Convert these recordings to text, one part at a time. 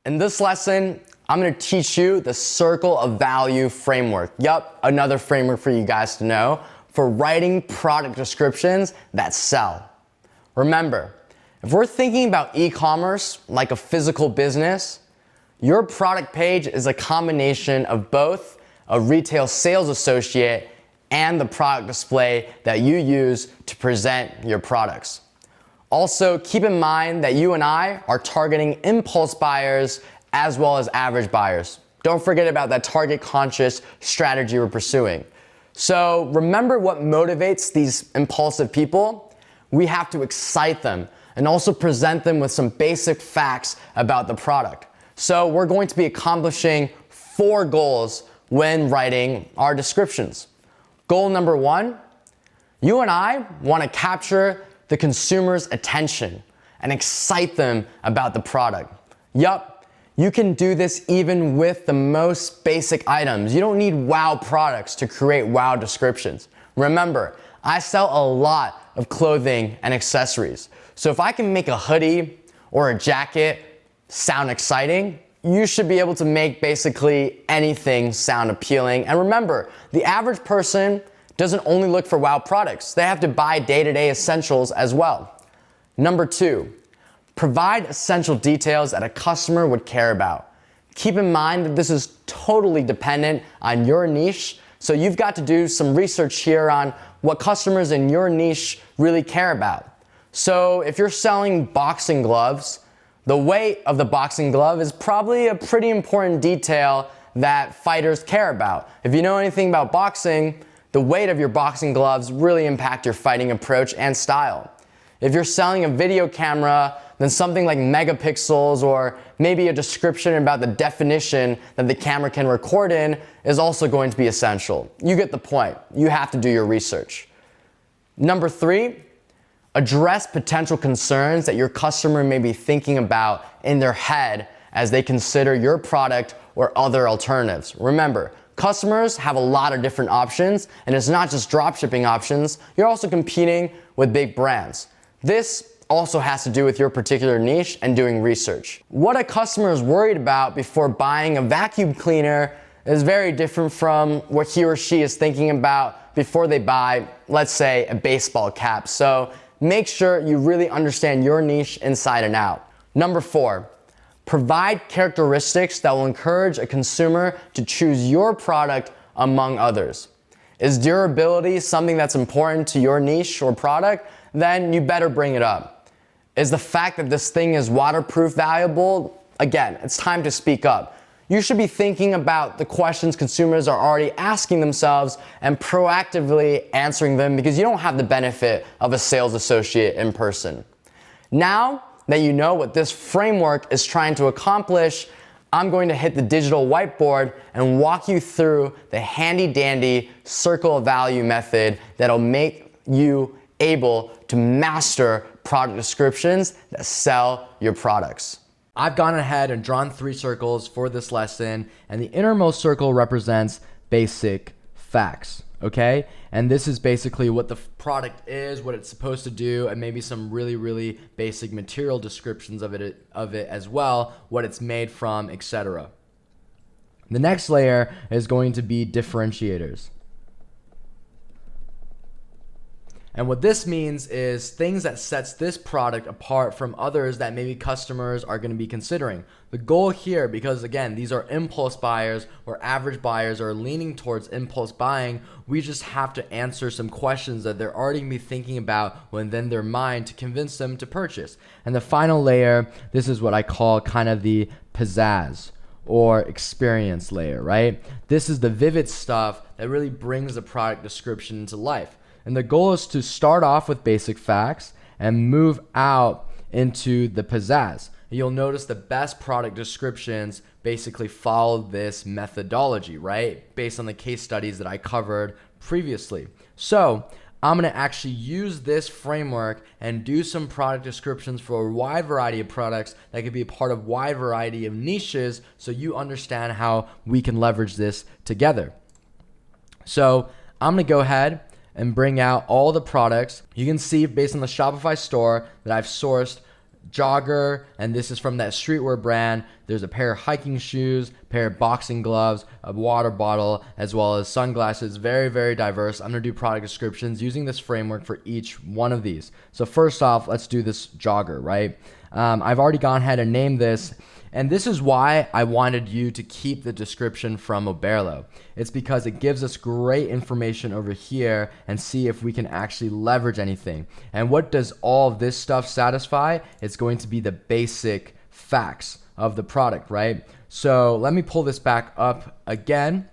In this lesson, I'm gonna teach you the circle of value framework. Yup, another framework for you guys to know for writing product descriptions that sell. Remember, if we're thinking about e-commerce like a physical business, your product page is a combination of both a retail sales associate and the product display that you use to present your products. Also, keep in mind that you and I are targeting impulse buyers as well as average buyers. Don't forget about that target conscious strategy we're pursuing. So remember what motivates these impulsive people? We have to excite them and also present them with some basic facts about the product. So we're going to be accomplishing 4 goals when writing our descriptions. Goal number 1, you and I want to capture the consumer's attention and excite them about the product. Yup, you can do this even with the most basic items. You don't need wow products to create wow descriptions. Remember, I sell a lot of clothing and accessories. So if I can make a hoodie or a jacket sound exciting, you should be able to make basically anything sound appealing. And remember, the average person doesn't only look for wow products. They have to buy day-to-day essentials as well. Number 2, provide essential details that a customer would care about. Keep in mind that this is totally dependent on your niche, so you've got to do some research here on what customers in your niche really care about. So if you're selling boxing gloves, the weight of the boxing glove is probably a pretty important detail that fighters care about. If you know anything about boxing, the weight of your boxing gloves really impact your fighting approach and style. If you're selling a video camera, then something like megapixels or maybe a description about the definition that the camera can record in is also going to be essential. You get the point. You have to do your research. Number 3, address potential concerns that your customer may be thinking about in their head as they consider your product or other alternatives. Remember, customers have a lot of different options, and it's not just dropshipping options, you're also competing with big brands. This also has to do with your particular niche and doing research. What a customer is worried about before buying a vacuum cleaner is very different from what he or she is thinking about before they buy, let's say, a baseball cap. So make sure you really understand your niche inside and out. Number 4, provide characteristics that will encourage a consumer to choose your product among others. Is durability something that's important to your niche or product? Then you better bring it up. Is the fact that this thing is waterproof valuable? Again, it's time to speak up. You should be thinking about the questions consumers are already asking themselves and proactively answering them because you don't have the benefit of a sales associate in person. Now that you know what this framework is trying to accomplish, I'm going to hit the digital whiteboard and walk you through the handy dandy circle of value method that'll make you able to master product descriptions that sell your products. I've gone ahead and drawn 3 circles for this lesson, and the innermost circle represents basic facts, okay? And this is basically what the product is, what it's supposed to do, and maybe some really basic material descriptions of it as well, what it's made from, etc. The next layer is going to be differentiators. And what this means is things that sets this product apart from others that maybe customers are going to be considering. The goal here, because again, these are impulse buyers or average buyers are leaning towards impulse buying, we just have to answer some questions that they're already going to be thinking about within their mind to convince them to purchase. And the final layer, this is what I call kind of the pizzazz or experience layer, right? This is the vivid stuff that really brings the product description into life. And the goal is to start off with basic facts and move out into the pizzazz. You'll notice the best product descriptions basically follow this methodology, right? Based on the case studies that I covered previously. So I'm going to actually use this framework and do some product descriptions for a wide variety of products that could be a part of a wide variety of niches so you understand how we can leverage this together. So I'm going to go ahead and bring out all the products. You can see based on the Shopify store that I've sourced jogger, and this is from that streetwear brand. There's a pair of hiking shoes, pair of boxing gloves, a water bottle, as well as sunglasses. Very, very diverse. I'm gonna do product descriptions using this framework for each one of these. So first off, let's do this jogger, right? I've already gone ahead and named this, and this is why I wanted you to keep the description from Oberlo. It's because it gives us great information over here and see if we can actually leverage anything. And what does all of this stuff satisfy? It's going to be the basic facts of the product, right? So let me pull this back up again,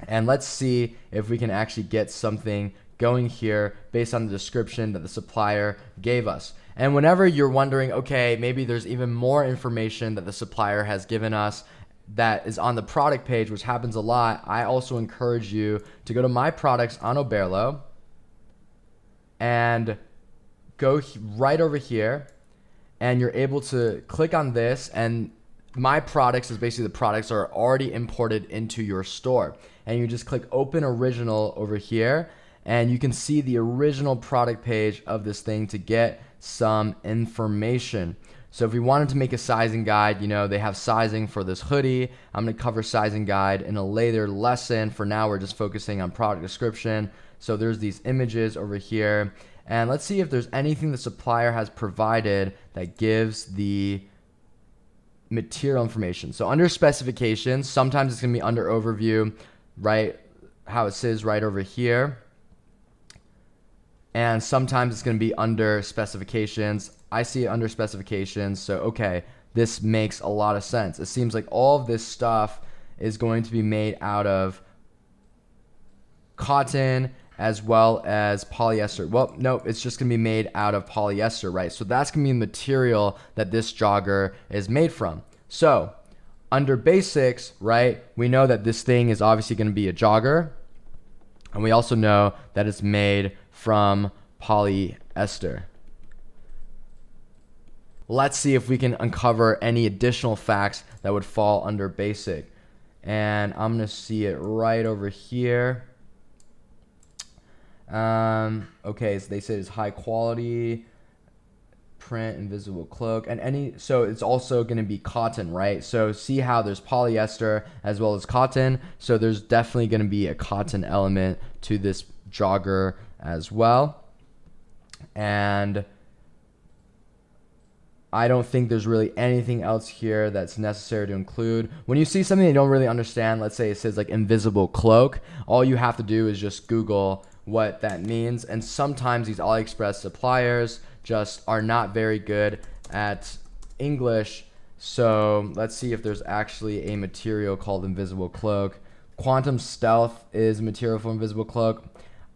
and let's see if we can actually get something going here based on the description that the supplier gave us. And whenever you're wondering, okay, maybe there's even more information that the supplier has given us that is on the product page, which happens a lot, I also encourage you to go to My Products on Oberlo and go right over here, and you're able to click on this, and My Products is basically the products are already imported into your store. And you just click Open Original over here, and you can see the original product page of this thing to get some information. So if we wanted to make a sizing guide, you know, they have sizing for this hoodie. I'm going to cover sizing guide in a later lesson. For now, we're just focusing on product description. So there's these images over here, and let's see if there's anything the supplier has provided that gives the material information. So under specifications, sometimes it's going to be under overview, right? How it says right over here. And sometimes it's going to be under specifications. I see it under specifications. So, okay, this makes a lot of sense. It seems like all of this stuff is going to be made out of cotton as well as polyester. Well, no, it's just going to be made out of polyester, right? So that's going to be the material that this jogger is made from. So under basics, right, we know that this thing is obviously going to be a jogger. And we also know that it's made from polyester. Let's see if we can uncover any additional facts that would fall under basic. And I'm going to see it right over here. Okay, so they said it's high quality, print, invisible cloak, and so it's also going to be cotton, right? So see how there's polyester as well as cotton. So there's definitely going to be a cotton element to this jogger as well. And I don't think there's really anything else here that's necessary to include. When you see something you don't really understand, let's say it says like invisible cloak, all you have to do is just Google what that means. And sometimes these AliExpress suppliers just are not very good at English. So let's see if there's actually a material called invisible cloak. Quantum Stealth is material for invisible cloak.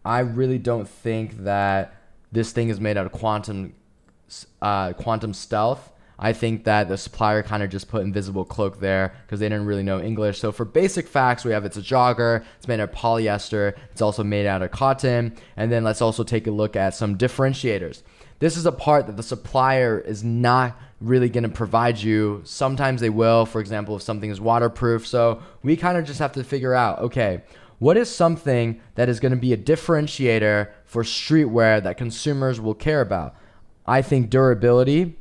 I really don't think that this thing is made out of quantum stealth. I think that the supplier kind of just put invisible cloak there because they didn't really know English. So for basic facts, we have it's a jogger, it's made out of polyester, it's also made out of cotton. And then let's also take a look at some differentiators. This is a part that the supplier is not really going to provide you. Sometimes they will, for example, if something is waterproof. So we kind of just have to figure out, okay, what is something that is going to be a differentiator for streetwear that consumers will care about? I think durability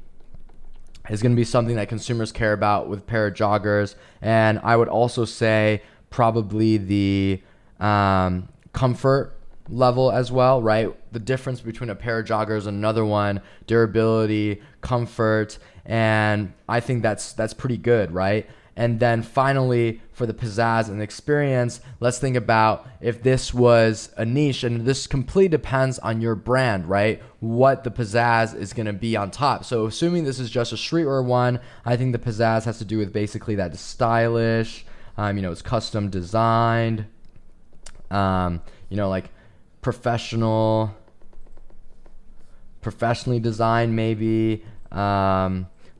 is going to be something that consumers care about with a pair of joggers. And I would also say probably the comfort level as well, right? The difference between a pair of joggers and another one, durability, comfort, and I think that's pretty good, right? And then finally, for the pizzazz and the experience, let's think about if this was a niche, and this completely depends on your brand, right? What the pizzazz is going to be on top. So assuming this is just a streetwear one, I think the pizzazz has to do with basically that it's stylish, it's custom designed, like professionally designed maybe.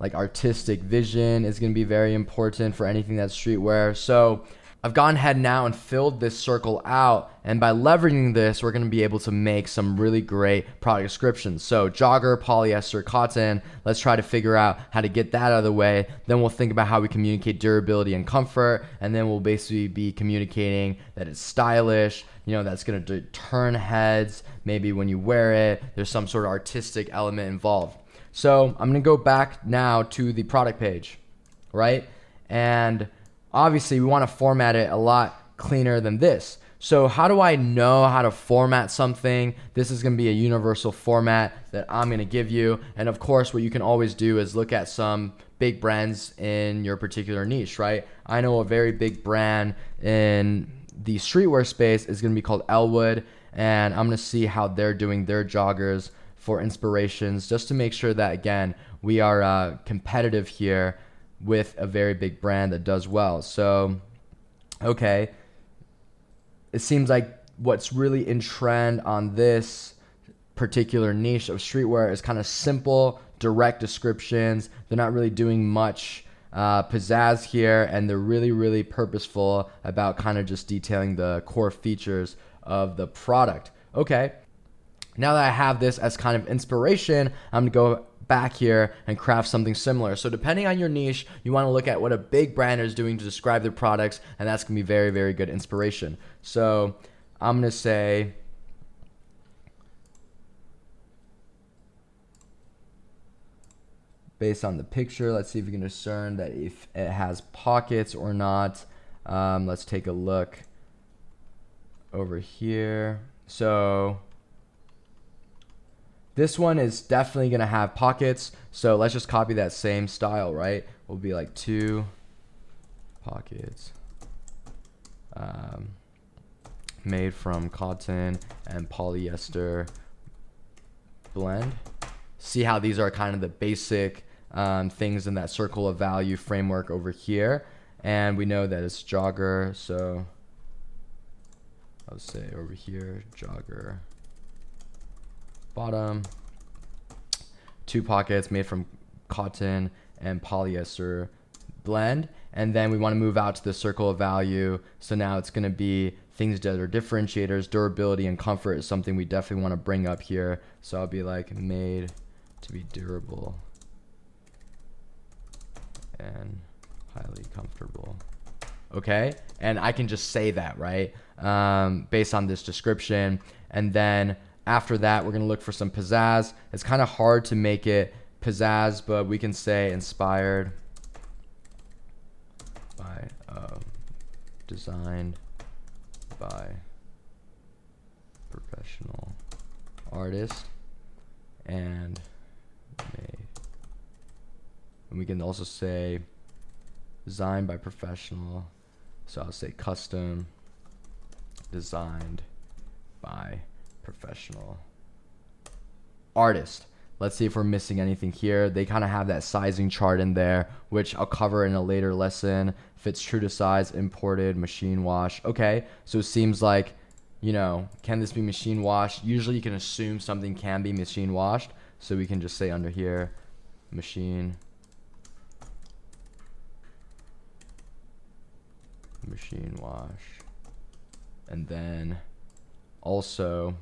Like artistic vision is going to be very important for anything that's streetwear. So I've gone ahead now and filled this circle out, and by leveraging this, we're going to be able to make some really great product descriptions. So jogger, polyester, cotton, let's try to figure out how to get that out of the way. Then we'll think about how we communicate durability and comfort, and then we'll basically be communicating that it's stylish, that's going to turn heads. Maybe when you wear it, there's some sort of artistic element involved. So I'm gonna go back now to the product page, right? And obviously we wanna format it a lot cleaner than this. So how do I know how to format something? This is gonna be a universal format that I'm gonna give you. And of course, what you can always do is look at some big brands in your particular niche, right? I know a very big brand in the streetwear space is gonna be called Elwood, and I'm gonna see how they're doing their joggers for inspirations, just to make sure that, again, we are competitive here with a very big brand that does well. So, okay. It seems like what's really in trend on this particular niche of streetwear is kind of simple, direct descriptions. They're not really doing much pizzazz here, and they're really, really purposeful about kind of just detailing the core features of the product. Okay, now that I have this as kind of inspiration, I'm gonna go back here and craft something similar. So depending on your niche, you want to look at what a big brand is doing to describe their products, and that's gonna be very, very good inspiration. So I'm gonna say based on the picture, let's see if we can discern that if it has pockets or not. Let's take a look over here. So this one is definitely gonna have pockets. So let's just copy that same style, right? We'll be like 2 pockets, made from cotton and polyester blend. See how these are kind of the basic things in that circle of value framework over here. And we know that it's jogger. So I'll say over here, jogger bottom, 2 pockets made from cotton and polyester blend. And then we want to move out to the circle of value. So now it's going to be things that are differentiators. Durability and comfort is something we definitely want to bring up here. So I'll be like made to be durable and highly comfortable. Okay, and I can just say that, right, based on this description. And then after that, we're gonna look for some pizzazz. It's kind of hard to make it pizzazz, but we can say inspired by, designed by professional artist, and made. And we can also say designed by professional. So I'll say custom designed by professional artist. Let's see if we're missing anything here. They kind of have that sizing chart in there, which I'll cover in a later lesson. Fits true to size, imported, machine wash. Okay, so it seems like, you know, can this be machine washed? Usually you can assume something can be machine washed. So we can just say under here, machine wash. And then also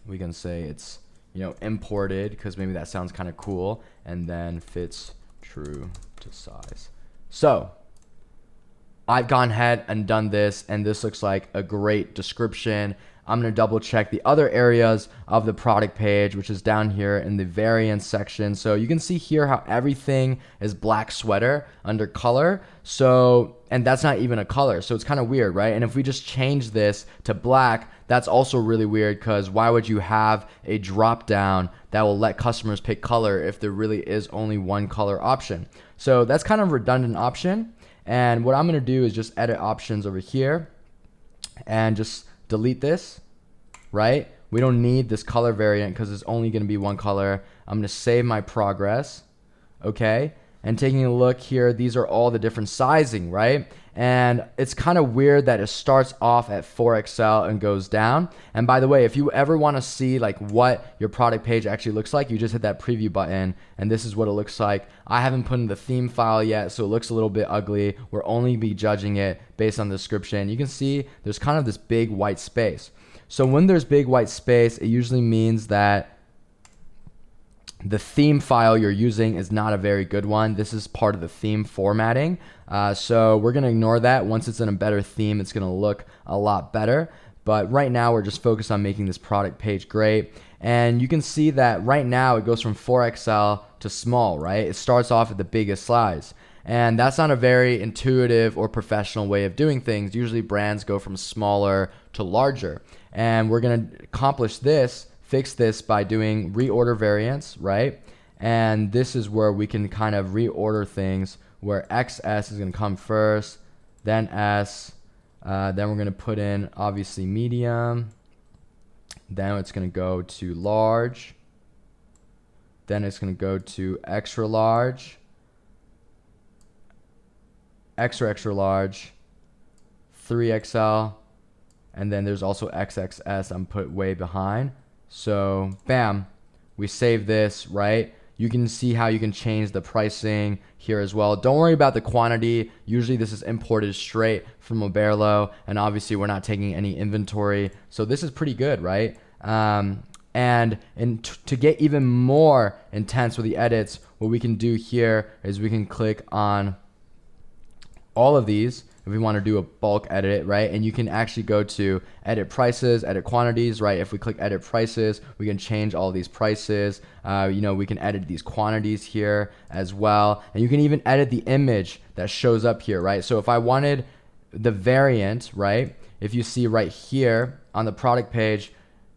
we can say it's, you know, imported, because maybe that sounds kind of cool, and then fits true to size. So I've gone ahead and done this, and this looks like a great description. I'm going to double check the other areas of the product page, which is down here in the variants section. So you can see here how everything is black sweater under color. So, and that's not even a color. So it's kind of weird, right? And if we just change this to black, that's also really weird, because why would you have a drop down that will let customers pick color if there really is only one color option? So that's kind of a redundant option. And what I'm going to do is just edit options over here and just delete this, right? We don't need this color variant because it's only going to be one color. I'm going to save my progress, okay? And taking a look here, these are all the different sizing, right? And it's kind of weird that it starts off at 4XL and goes down. And by the way, if you ever want to see like what your product page actually looks like, you just hit that preview button, and this is what it looks like. I haven't put in the theme file yet, so it looks a little bit ugly. We're only be judging it based on the description. You can see there's kind of this big white space. So when there's big white space, it usually means that the theme file you're using is not a very good one. This is part of the theme formatting. So we're going to ignore that. Once it's in a better theme, it's going to look a lot better. But right now we're just focused on making this product page great. And you can see that right now it goes from 4XL to small, right? It starts off at the biggest size. And that's not a very intuitive or professional way of doing things. Usually brands go from smaller to larger. And we're going to accomplish this, fix this by doing reorder variants, right? And this is where we can kind of reorder things where XS is going to come first, then S, then we're going to put in obviously medium, then it's going to go to large, then it's going to go to extra large, extra large, 3XL, and then there's also XXS I'm put way behind. So bam, we save this, right? You can see how you can change the pricing here as well. Don't worry about the quantity. Usually this is imported straight from Oberlo, and obviously we're not taking any inventory. So this is pretty good, right? To get even more intense with the edits, what we can do here is we can click on all of these if we want to do a bulk edit, right? And you can actually go to edit prices, edit quantities, right? If we click edit prices, we can change all these prices. We can edit these quantities here as well. And you can even edit the image that shows up here, right? So if I wanted the variant, right? If you see right here on the product page,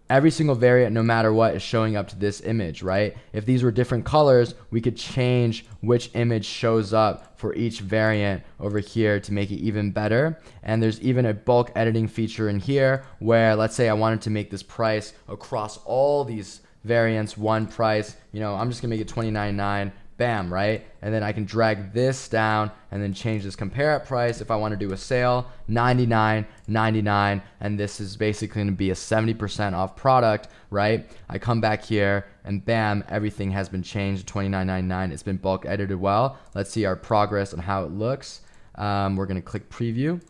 every single variant, no matter what, is showing up to this image, right? If these were different colors, we could change which image shows up for each variant over here to make it even better. And there's even a bulk editing feature in here where, let's say I wanted to make this price across all these variants one price, I'm just gonna make it $29.9. Bam, right? And then I can drag this down and then change this compare at price. If I want to do a sale, $99.99, and this is basically going to be a 70% off product, right? I come back here and bam, everything has been changed to $29.99. It's been bulk edited well. Let's see our progress on how it looks. We're going to click preview.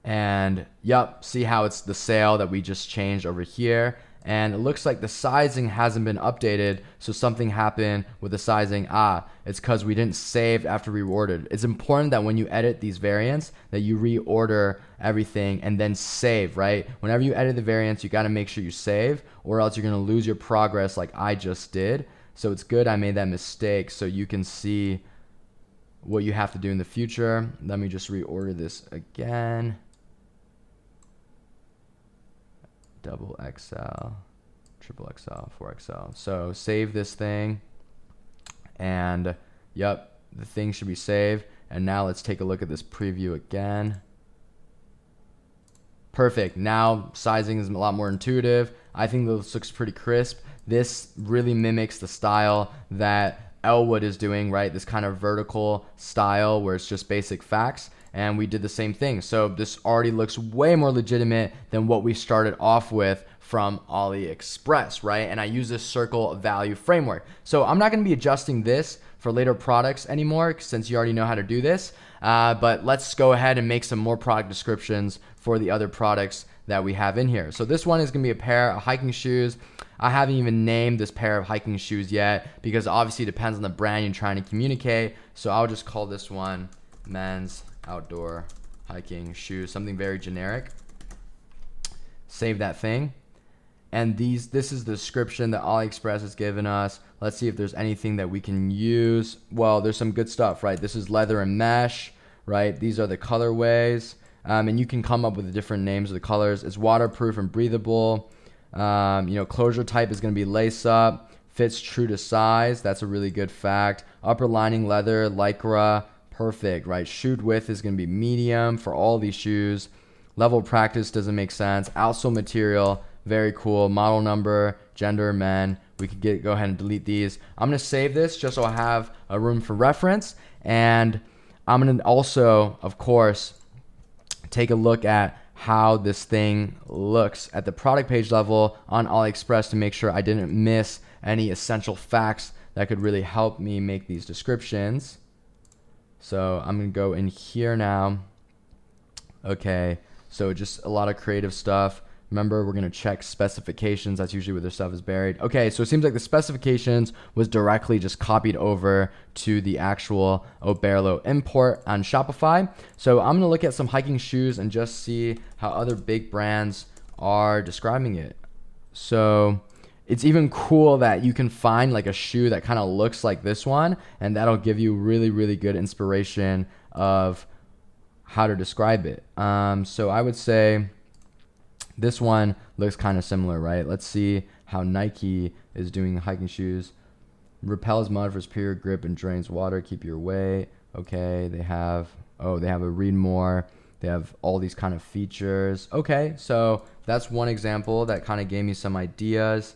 And yep, see how it's the sale that we just changed over here. And it looks like the sizing hasn't been updated, so something happened with the sizing. It's because we didn't save after we reordered. It's important that when you edit these variants that you reorder everything and then save, right? Whenever you edit the variants, you got to make sure you save, or else you're going to lose your progress like I just did. So it's good I made that mistake so you can see what you have to do in the future. Let me just reorder this again. Double XL, triple XL, 4XL. So save this thing, and yep, the thing should be saved. And now let's take a look at this preview again. Perfect. Now sizing is a lot more intuitive. I think this looks pretty crisp. This really mimics the style that Elwood is doing, right? This kind of vertical style where it's just basic facts. And we did the same thing. So this already looks way more legitimate than what we started off with from AliExpress, right? And I use this circle of value framework. So I'm not gonna be adjusting this for later products anymore since you already know how to do this. But let's go ahead and make some more product descriptions for the other products that we have in here. So this one is gonna be a pair of hiking shoes. I haven't even named this pair of hiking shoes yet because obviously it depends on the brand you're trying to communicate. So I'll just call this one men's outdoor hiking shoes, something very generic. Save that thing. And this is the description that AliExpress has given us. Let's see if there's anything that we can use. Well, there's some good stuff, right? This is leather and mesh, right? These are the colorways. And you can come up with the different names of the colors. It's waterproof and breathable. Closure type is going to be lace up. Fits true to size. That's a really good fact. Upper lining leather, lycra. Perfect, right? Shoe width is going to be medium for all these shoes. Level of practice doesn't make sense. Outsole material, very cool. Model number, gender, men. We could go ahead and delete these. I'm going to save this just so I have a room for reference. And I'm going to also, of course, take a look at how this thing looks at the product page level on AliExpress to make sure I didn't miss any essential facts that could really help me make these descriptions. So I'm going to go in here now. Okay, so just a lot of creative stuff. Remember, we're going to check specifications. That's usually where their stuff is buried. Okay, so it seems like the specifications was directly just copied over to the actual Oberlo import on Shopify. So I'm going to look at some hiking shoes and just see how other big brands are describing it. So it's even cool that you can find like a shoe that kind of looks like this one, and that'll give you really, really good inspiration of how to describe it. So I would say this one looks kind of similar, right? Let's see how Nike is doing hiking shoes. Repels mud for superior grip and drains water. Keep your weight. Okay, they have a read more. They have all these kind of features. Okay, so that's one example that kind of gave me some ideas.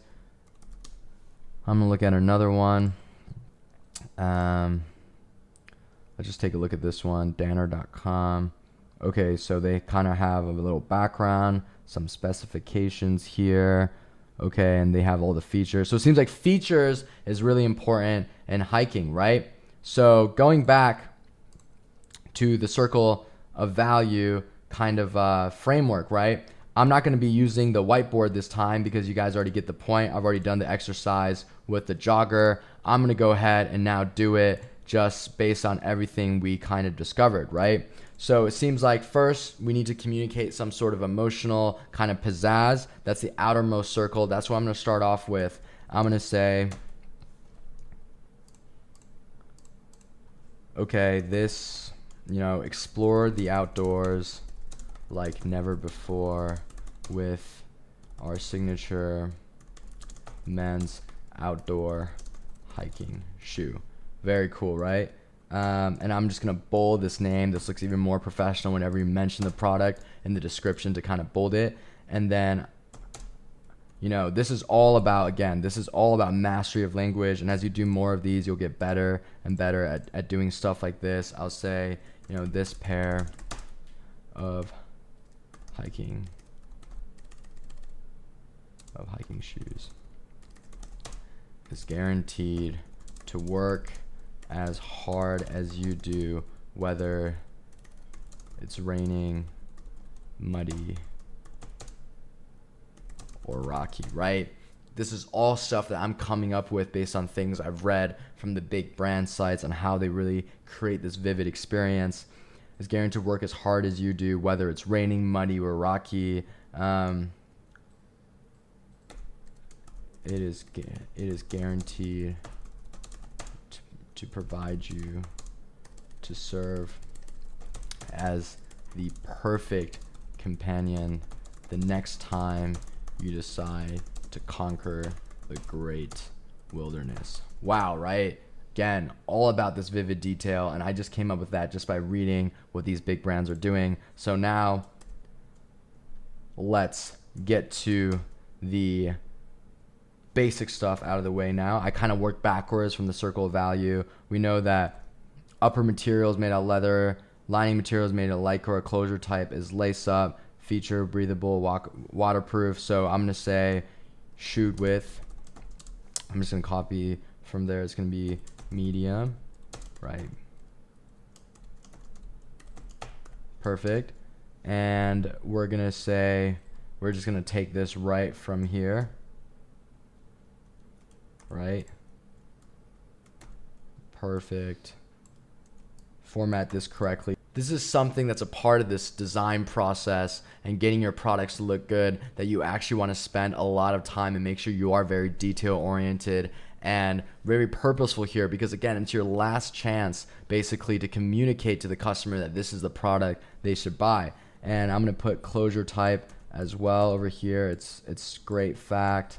I'm gonna look at another one. Let's just take a look at this one, danner.com. Okay, so they kind of have a little background, some specifications here. Okay, and they have all the features. So it seems like features is really important in hiking, right? So going back to the circle of value kind of framework, right? I'm not going to be using the whiteboard this time because you guys already get the point. I've already done the exercise with the jogger. I'm going to go ahead and now do it just based on everything we kind of discovered, right? So it seems like first we need to communicate some sort of emotional kind of pizzazz. That's the outermost circle. That's what I'm going to start off with. I'm going to say, okay, this, explore the outdoors like never before with our signature men's outdoor hiking shoe. Very cool, right? And I'm just gonna bold this name. This looks even more professional whenever you mention the product in the description to kind of bold it. And then, this is all about, again, this is all about mastery of language. And as you do more of these, you'll get better and better at doing stuff like this. I'll say, this pair of hiking shoes is guaranteed to work as hard as you do, whether it's raining, muddy, or rocky, right? This is all stuff that I'm coming up with based on things I've read from the big brand sites on how they really create this vivid experience. It's guaranteed to work as hard as you do, whether it's raining, muddy, or rocky. It is guaranteed to provide you to serve as the perfect companion the next time you decide to conquer the great wilderness. Wow, right? Again, all about this vivid detail, and I just came up with that just by reading what these big brands are doing. So now let's get to the basic stuff out of the way now. I kind of work backwards from the circle of value. We know that upper material is made out of leather, lining material is made out of lycra, closure type is lace up, feature breathable, waterproof. So I'm going to say shoot width. I'm just going to copy from there. It's going to be medium, right? Perfect. And we're going to say, we're just going to take this right from here. Right? Perfect. Format this correctly. This is something that's a part of this design process and getting your products to look good, that you actually want to spend a lot of time and make sure you are very detail oriented and very purposeful here, because again, it's your last chance basically to communicate to the customer that this is the product they should buy. And I'm going to put closure type as well over here. It's great fact.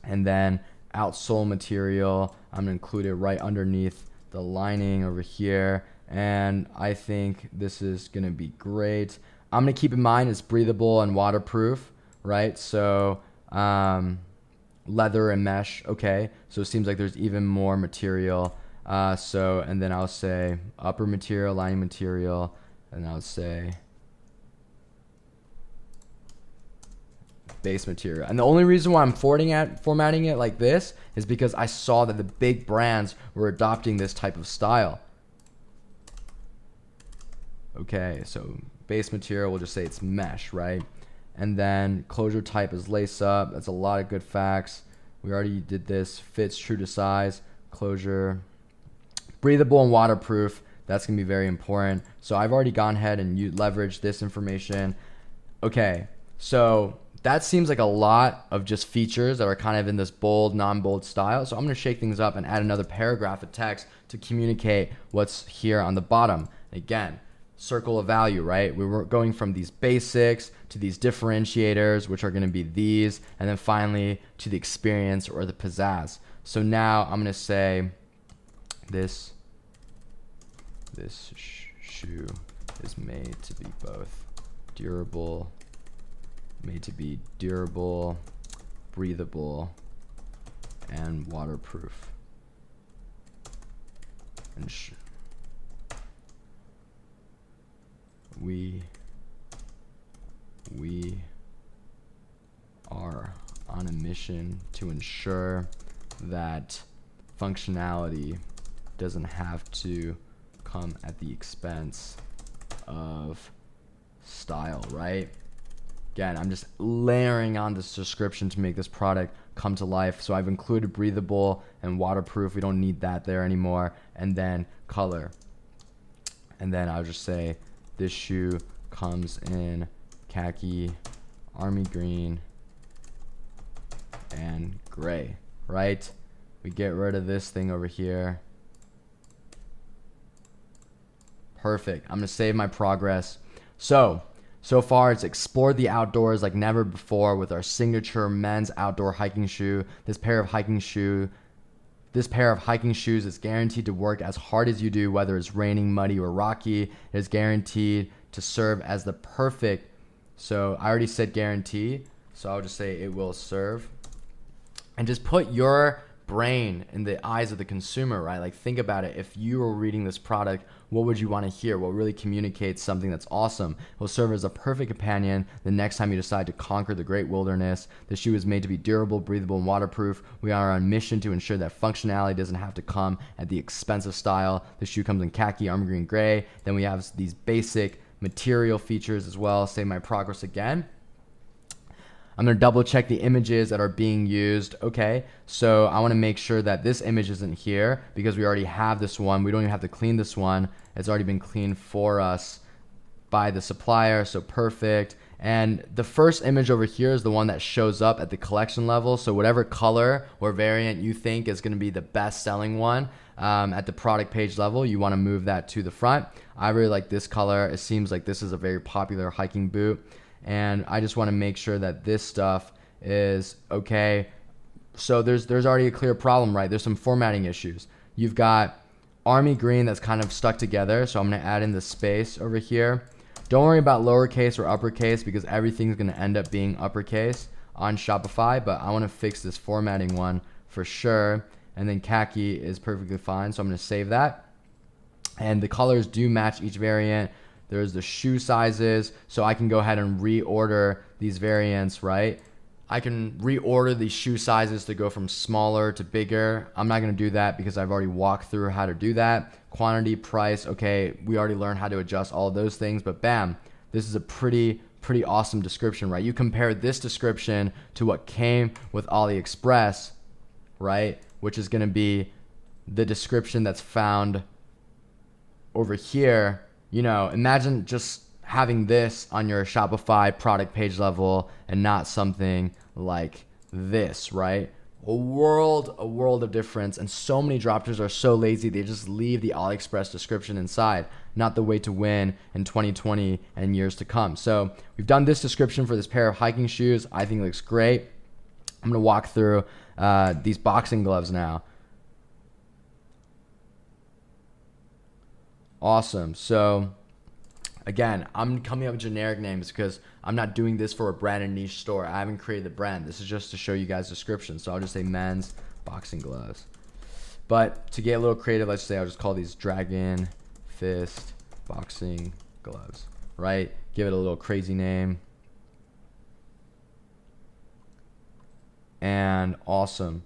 And then outsole material, I'm gonna include it right underneath the lining over here. And I think this is gonna be great. I'm gonna keep in mind it's breathable and waterproof, right? So leather and mesh, okay. So it seems like there's even more material. And then I'll say upper material, lining material, and I'll say base material. And the only reason why I'm formatting it like this is because I saw that the big brands were adopting this type of style. Okay, so base material, we'll just say it's mesh, right? And then closure type is lace up. That's a lot of good facts. We already did this. Fits true to size. Closure. Breathable and waterproof. That's going to be very important. So I've already gone ahead and leveraged this information. Okay, so that seems like a lot of just features that are kind of in this bold, non-bold style. So I'm going to shake things up and add another paragraph of text to communicate what's here on the bottom. Again, circle of value, right? We were going from these basics to these differentiators, which are going to be these, and then finally to the experience or the pizzazz. So now I'm going to say this shoe is made to be durable, breathable, and waterproof. And we are on a mission to ensure that functionality doesn't have to come at the expense of style, right? Again, I'm just layering on this description to make this product come to life. So I've included breathable and waterproof. We don't need that there anymore. And then color. And then I'll just say this shoe comes in khaki, army green, and gray, right? We get rid of this thing over here. Perfect. I'm going to save my progress. So far it's explored the outdoors like never before with our signature men's outdoor hiking shoe. This pair of hiking shoes is guaranteed to work as hard as you do, whether it's raining, muddy, or rocky. It is guaranteed to serve as the perfect. So I already said guarantee, so I'll just say it will serve. And just put your brain in the eyes of the consumer, right? Like think about it. If you were reading this product, what would you want to hear? What really communicates something that's awesome? It will serve as a perfect companion the next time you decide to conquer the great wilderness. The shoe is made to be durable, breathable, and waterproof. We are on a mission to ensure that functionality doesn't have to come at the expense of style. The shoe comes in khaki, army green, gray. Then we have these basic material features as well. Save my progress again. I'm going to double check the images that are being used. Okay, so I want to make sure that this image isn't here because we already have this one. We don't even have to clean this one. It's already been cleaned for us by the supplier, so perfect. And the first image over here is the one that shows up at the collection level. So whatever color or variant you think is going to be the best selling one at the product page level, you want to move that to the front. I really like this color. It seems like this is a very popular hiking boot. And I just want to make sure that this stuff is okay. So there's already a clear problem, right? There's some formatting issues. You've got army green that's kind of stuck together. So I'm going to add in the space over here. Don't worry about lowercase or uppercase because everything's going to end up being uppercase on Shopify. But I want to fix this formatting one for sure. And then khaki is perfectly fine. So I'm going to save that. And the colors do match each variant. There's the shoe sizes, so I can go ahead and reorder these variants, right? I can reorder these shoe sizes to go from smaller to bigger. I'm not going to do that because I've already walked through how to do that. Quantity, price, okay, we already learned how to adjust all of those things, but bam, this is a pretty awesome description, right? You compare this description to what came with AliExpress, right? Which is going to be the description that's found over here. You know, imagine just having this on your Shopify product page level and not something like this, right? A world of difference. And so many dropshippers are so lazy, they just leave the AliExpress description inside. Not the way to win in 2020 and years to come. So we've done this description for this pair of hiking shoes. I think it looks great. I'm going to walk through these boxing gloves now. Awesome. So again, I'm coming up with generic names because I'm not doing this for a brand and niche store. I haven't created the brand. This is just to show you guys descriptions. So I'll just say men's boxing gloves. But to get a little creative, let's say I'll just call these Dragon Fist boxing gloves, right? Give it a little crazy name. And awesome.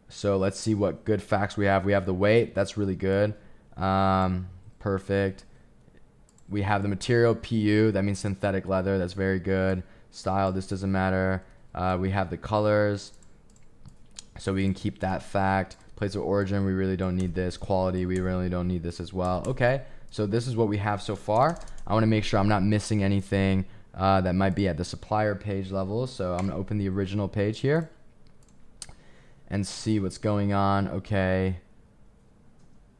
So let's see what good facts we have. We have the weight. That's really good. Perfect. We have the material PU, that means synthetic leather. That's very good. Style, this doesn't matter. We have the colors, so we can keep that fact. Place of origin, we really don't need this. Quality, we really don't need this as well. Okay, so this is what we have so far. I want to make sure I'm not missing anything that might be at the supplier page level. So I'm gonna open the original page here and see what's going on. Okay.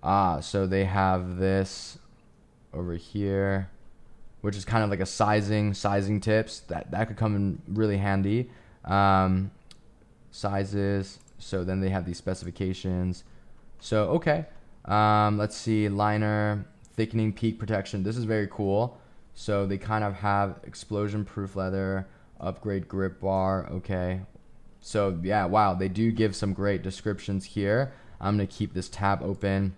So they have this over here, which is kind of like a sizing tips that could come in really handy. Sizes. So then they have these specifications. So, okay. Let's see, liner, thickening, peak protection. This is very cool. So they kind of have explosion proof leather, upgrade grip bar. Okay. So yeah, wow. They do give some great descriptions here. I'm going to keep this tab open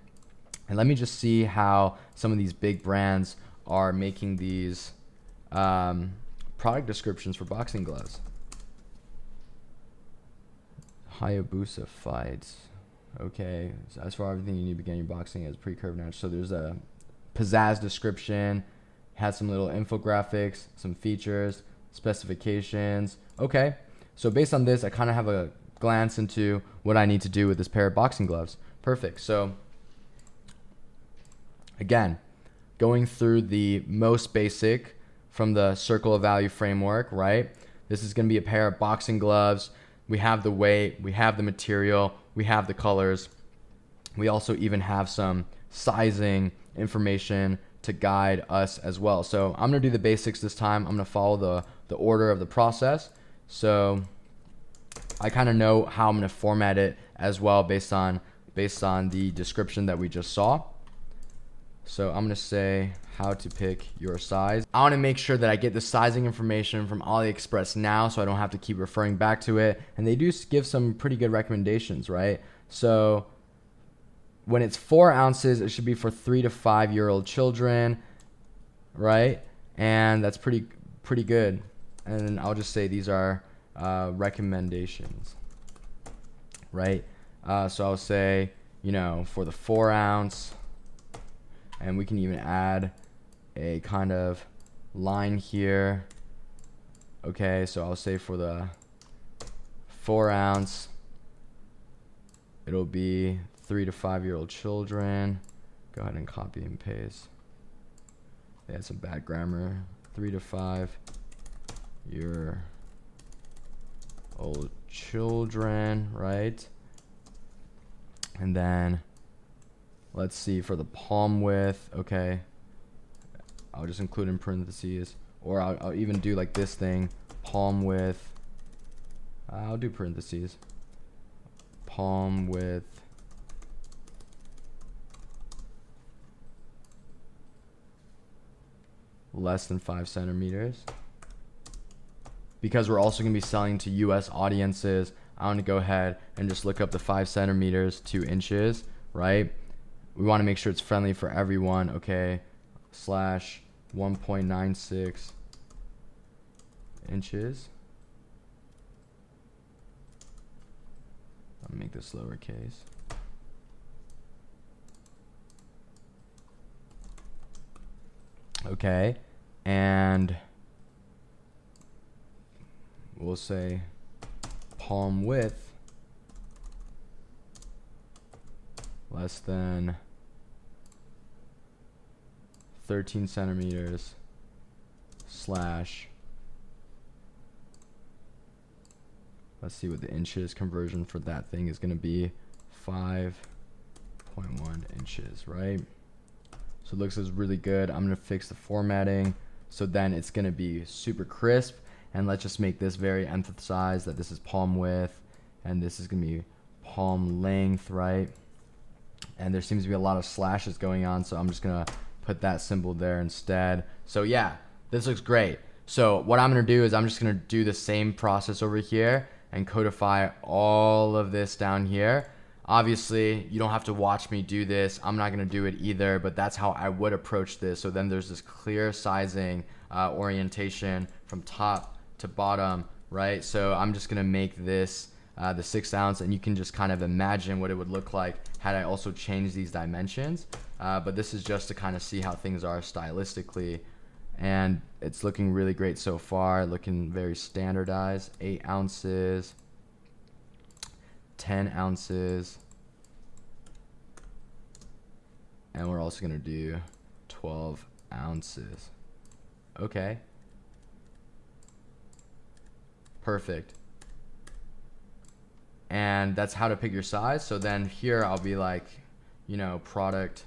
and let me just see how some of these big brands are making these product descriptions for boxing gloves. Hayabusa fights. Okay, so as for everything you need to begin your boxing as pre-curved notch. So there's a pizzazz description, has some little infographics, some features, specifications. Okay, so based on this, I kind of have a glance into what I need to do with this pair of boxing gloves. Perfect. So again, going through the most basic from the circle of value framework, right? This is going to be a pair of boxing gloves. We have the weight, we have the material, we have the colors. We also even have some sizing information to guide us as well. So I'm gonna do the basics this time. I'm gonna follow the order of the process. So I kind of know how I'm gonna format it as well based on the description that we just saw. So I'm gonna say how to pick your size. I wanna make sure that I get the sizing information from AliExpress now so I don't have to keep referring back to it. And they do give some pretty good recommendations, right? So when it's 4 ounces, it should be for 3 to 5-year-old children, right? And that's pretty good. And I'll just say these are recommendations, right? So I'll say, for the 4 ounce, and we can even add a kind of line here. Okay, so I'll say for the 4 ounce, it'll be 3 to 5-year-old children. Go ahead and copy and paste. They had some bad grammar. 3 to 5-year-old children, right? And then let's see for the palm width. Okay, I'll just include in parentheses, or I'll even do like this thing, palm width. I'll do parentheses. Palm width less than 5 centimeters. Because we're also going to be selling to US audiences, I want to go ahead and just look up the 5 centimeters, 2 inches, right? We want to make sure it's friendly for everyone. Okay, slash 1.96 inches. I'll make this lowercase. Okay, and we'll say palm width less than 13 centimeters slash, let's see what the inches conversion for that thing is going to be, 5.1 inches, right? So it looks really good. I'm going to fix the formatting so then it's going to be super crisp. And let's just make this very emphasized that this is palm width and this is going to be palm length, right? And there seems to be a lot of slashes going on, so I'm just going to put that symbol there instead. So yeah, this looks great. So what I'm going to do is I'm just going to do the same process over here and codify all of this down here. Obviously, you don't have to watch me do this. I'm not going to do it either, but that's how I would approach this. So then there's this clear sizing orientation from top to bottom, right? So I'm just going to make this the 6 ounce, and you can just kind of imagine what it would look like had I also changed these dimensions. But this is just to kind of see how things are stylistically. And it's looking really great so far, looking very standardized. 8 ounces, 10 ounces, and we're also going to do 12 ounces. Okay, Perfect. And that's how to pick your size. So then here I'll be like, you know, product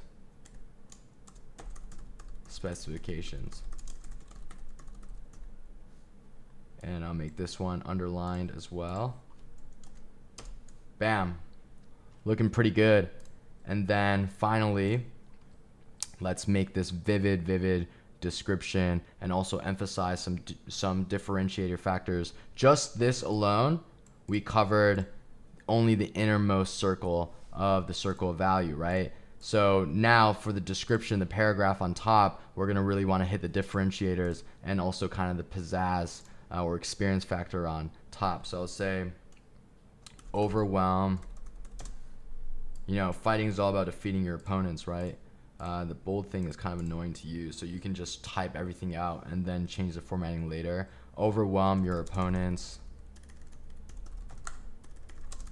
specifications. And I'll make this one underlined as well. Bam. Looking pretty good. And then finally, let's make this vivid description and also emphasize some differentiator factors. Just this alone, we covered only the innermost circle of the circle of value, right? So now for the description, the paragraph on top, we're gonna really wanna hit the differentiators and also kind of the pizzazz or experience factor on top. So I'll say overwhelm. You know, fighting is all about defeating your opponents, right? The bold thing is kind of annoying to use, so you can just type everything out and then change the formatting later. Overwhelm your opponents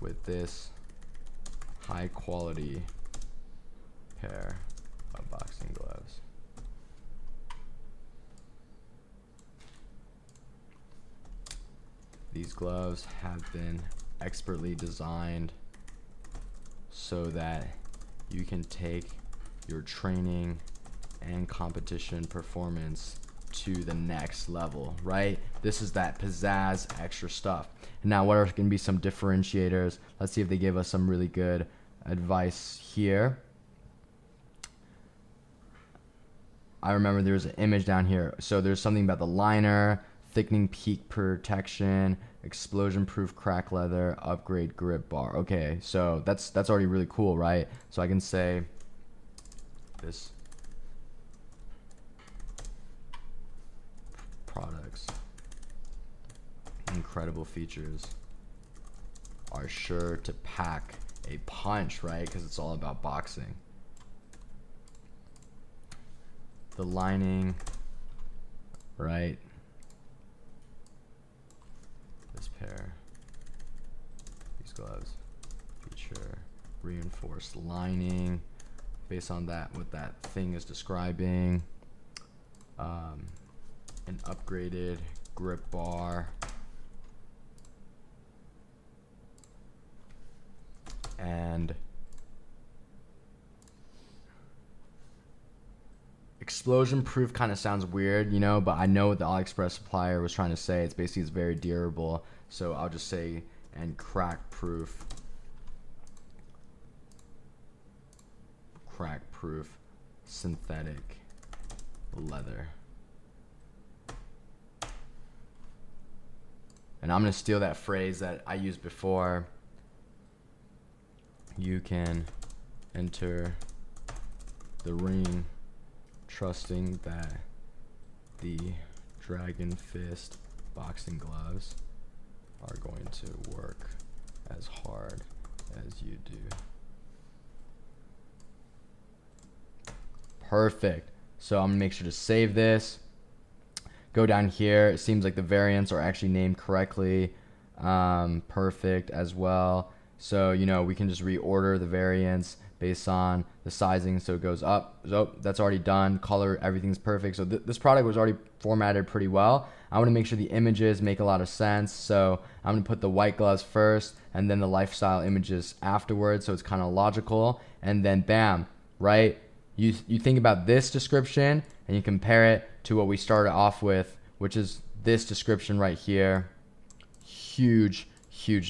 with this high quality pair of boxing gloves. These gloves have been expertly designed so that you can take your training and competition performance to the next level, right? This is that pizzazz extra stuff. Now, what are going to be some differentiators? Let's see if they give us some really good advice here. I remember there's an image down here. So there's something about the liner, thickening peak protection, explosion proof crack leather, upgrade grip bar. Okay, so that's already really cool, right? So I can say this products incredible features are sure to pack a punch, right? Because it's all about boxing. The lining, right? This pair, these gloves feature reinforced lining based on that, what that thing is describing. An upgraded grip bar. And explosion proof kind of sounds weird, you know, but I know what the AliExpress supplier was trying to say. It's basically it's very durable. So I'll just say and crack proof synthetic leather. And I'm going to steal that phrase that I used before. You can enter the ring trusting that the Dragon Fist boxing gloves are going to work as hard as you do. Perfect. So I'm gonna make sure to save this. Go down here. It seems like the variants are actually named correctly. Perfect as well. So, you know, we can just reorder the variants based on the sizing. So it goes up. So that's already done. Color, everything's perfect. So this product was already formatted pretty well. I want to make sure the images make a lot of sense. So I'm going to put the white gloves first and then the lifestyle images afterwards. So it's kind of logical. And then bam, right? You think about this description and you compare it to what we started off with, which is this description right here. Huge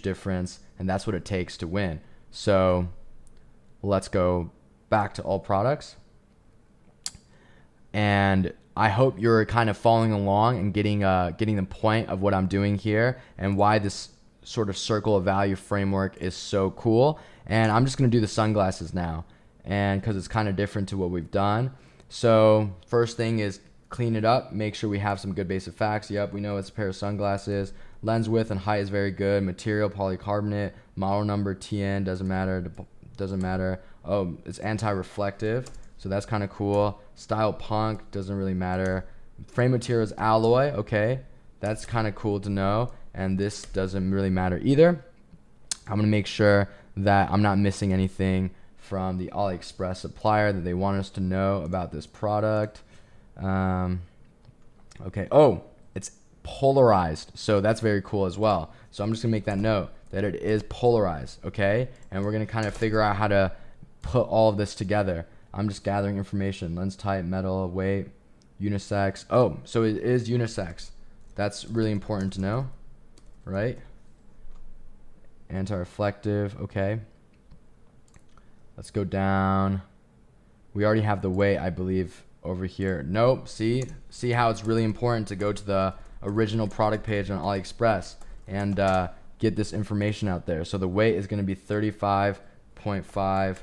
difference. And that's what it takes to win. So let's go back to all products. And I hope you're kind of following along and getting the point of what I'm doing here and why this sort of circle of value framework is so cool. And I'm just going to do the sunglasses now, and because it's kind of different to what we've done. So first thing is clean it up, make sure we have some good basic facts. Yep, we know it's a pair of sunglasses. Lens width and height is very good. Material polycarbonate. Model number TN doesn't matter. Oh, it's anti-reflective, so that's kind of cool. Style punk doesn't really matter. Frame material is alloy. Okay, that's kind of cool to know. And this doesn't really matter either. I'm gonna make sure that I'm not missing anything from the AliExpress supplier that they want us to know about this product. Okay. Oh, it's polarized. So that's very cool as well. So I'm just gonna make that note that it is polarized, okay? And we're gonna kind of figure out how to put all of this together. I'm just gathering information. Lens type, metal, weight, unisex. Oh, so it is unisex. That's really important to know, right? Anti-reflective, okay. Let's go down. We already have the weight, I believe, over here. Nope, see how it's really important to go to the original product page on AliExpress and get this information out there. So the weight is gonna be 35.5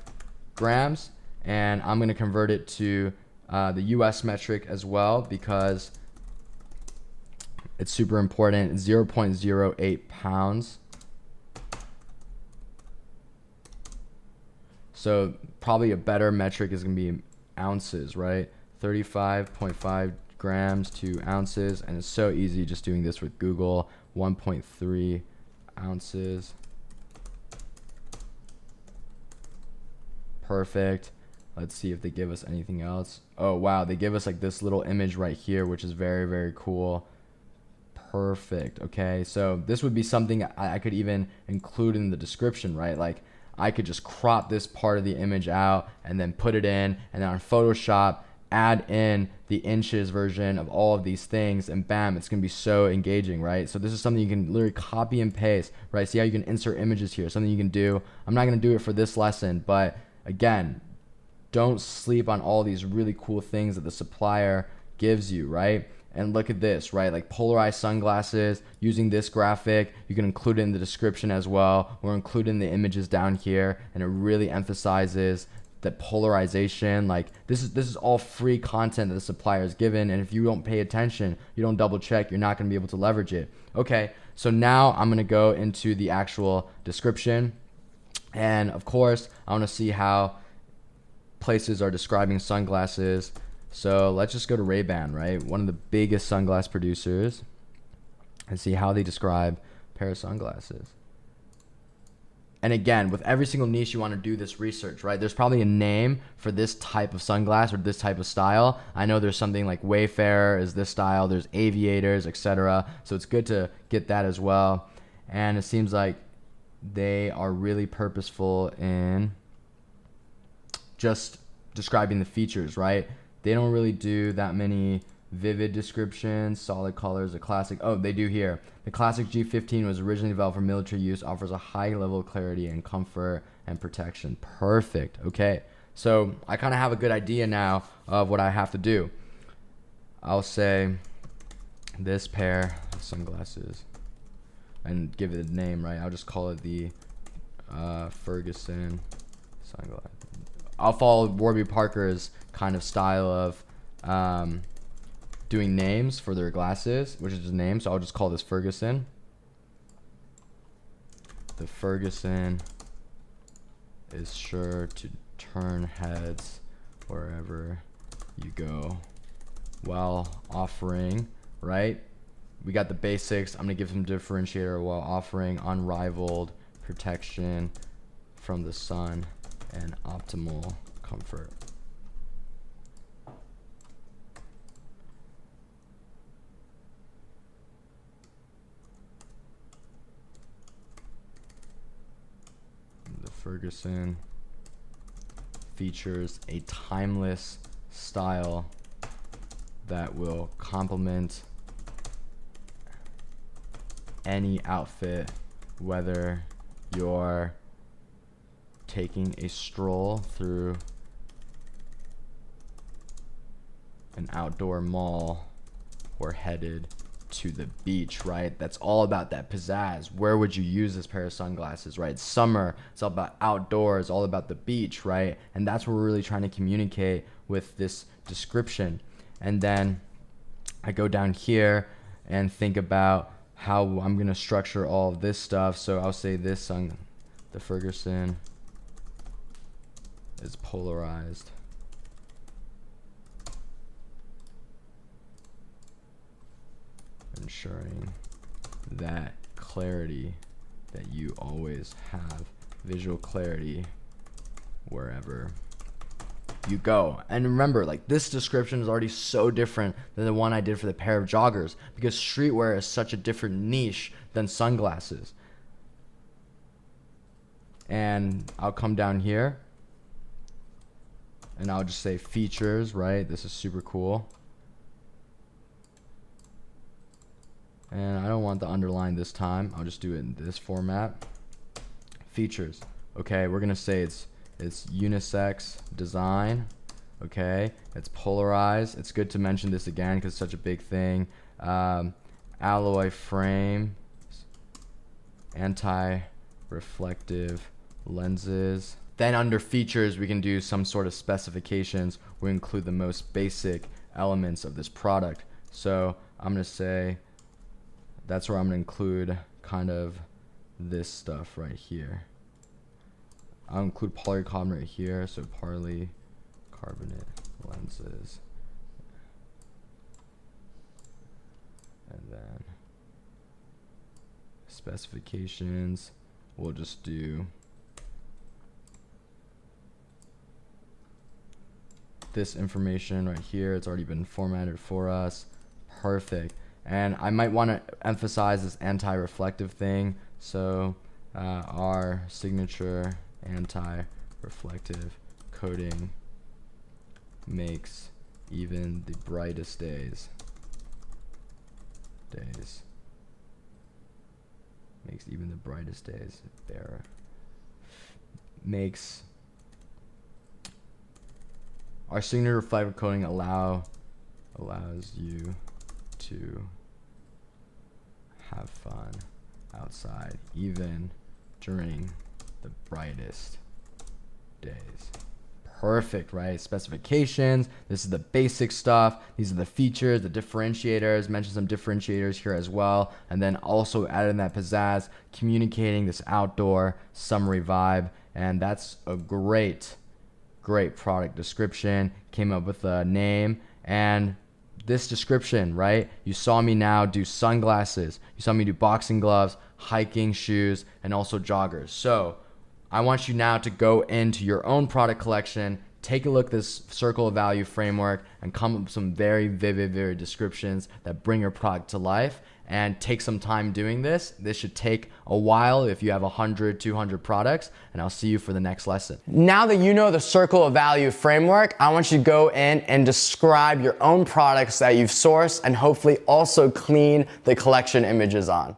grams, and I'm gonna convert it to the US metric as well because it's super important. 0.08 pounds. So probably a better metric is gonna be ounces, right? 35.5 grams to ounces, and it's so easy just doing this with Google. 1.3 ounces. Perfect. Let's see if they give us anything else. Oh wow, they give us like this little image right here, which is very, very cool. Perfect. Okay, so this would be something I could even include in the description, right? Like I could just crop this part of the image out and then put it in, and then on Photoshop add in the inches version of all of these things, and bam, it's gonna be so engaging, right? So this is something you can literally copy and paste, right? See how you can insert images here, something you can do. I'm not gonna do it for this lesson, but again, don't sleep on all these really cool things that the supplier gives you, right? And look at this, right? Like polarized sunglasses, using this graphic, you can include it in the description as well, or include in the images down here, and it really emphasizes that polarization. Like this is all free content that the supplier is given, and if you don't pay attention, you don't double check, you're not gonna be able to leverage it. Okay, so now I'm gonna go into the actual description, and of course, I wanna see how places are describing sunglasses. So let's just go to Ray-Ban, right? One of the biggest sunglass producers, and see how they describe a pair of sunglasses. And again, with every single niche, you want to do this research, right? There's probably a name for this type of sunglass or this type of style. I know there's something like Wayfarer is this style. There's Aviators, etc. So it's good to get that as well. And it seems like they are really purposeful in just describing the features, right? They don't really do that many vivid descriptions. Solid colors, a classic. Oh, they do here. The classic G15 was originally developed for military use, offers a high level of clarity and comfort and protection. Perfect. Okay, so I kind of have a good idea now of what I have to do. I'll say this pair of sunglasses and give it a name, right? I'll just call it the Ferguson sunglasses. I'll follow Warby Parker's kind of style of doing names for their glasses, which is just names. So I'll just call this Ferguson. The Ferguson is sure to turn heads wherever you go while offering, right? We got the basics. I'm gonna give some differentiator while offering unrivaled protection from the sun and optimal comfort. The Ferguson features a timeless style that will complement any outfit, whether you're taking a stroll through an outdoor mall or headed to the beach, right? That's all about that pizzazz. Where would you use this pair of sunglasses, right? Summer, it's all about outdoors, all about the beach, right? And that's what we're really trying to communicate with this description. And then I go down here and think about how I'm gonna structure all of this stuff. So I'll say this the Ferguson is polarized. Ensuring that clarity that you always have, visual clarity wherever you go. And remember, like, this description is already so different than the one I did for the pair of joggers, because streetwear is such a different niche than sunglasses. And I'll come down here and I'll just say features, right? This is super cool. And I don't want the underline this time. I'll just do it in this format. Features. Okay, we're gonna say it's unisex design. Okay, it's polarized. It's good to mention this again because it's such a big thing. Alloy frame, anti-reflective lenses. Then under features, we can do some sort of specifications. We include the most basic elements of this product. So I'm gonna say that's where I'm gonna include kind of this stuff right here. I'll include polycarbonate right here, so polycarbonate lenses. And then specifications, we'll just do this information right here. It's already been formatted for us. Perfect. And I might want to emphasize this anti-reflective thing. So our signature anti-reflective coating makes even the brightest days makes even the brightest days fairer. Makes our signature reflective coating allows you to have fun outside even during the brightest days. Perfect, right? Specifications. This is the basic stuff. These are the features, the differentiators. Mention some differentiators here as well. And then also add in that pizzazz, communicating this outdoor summery vibe. And that's a great product description. Came up with a name. And this description, right? You saw me now do sunglasses. You saw me do boxing gloves, hiking shoes, and also joggers. So I want you now to go into your own product collection, take a look at this circle of value framework, and come up with some very vivid descriptions that bring your product to life. And take some time doing this. This should take a while if you have 100, 200 products, and I'll see you for the next lesson. Now that you know the circle of value framework, I want you to go in and describe your own products that you've sourced and hopefully also clean the collection images on.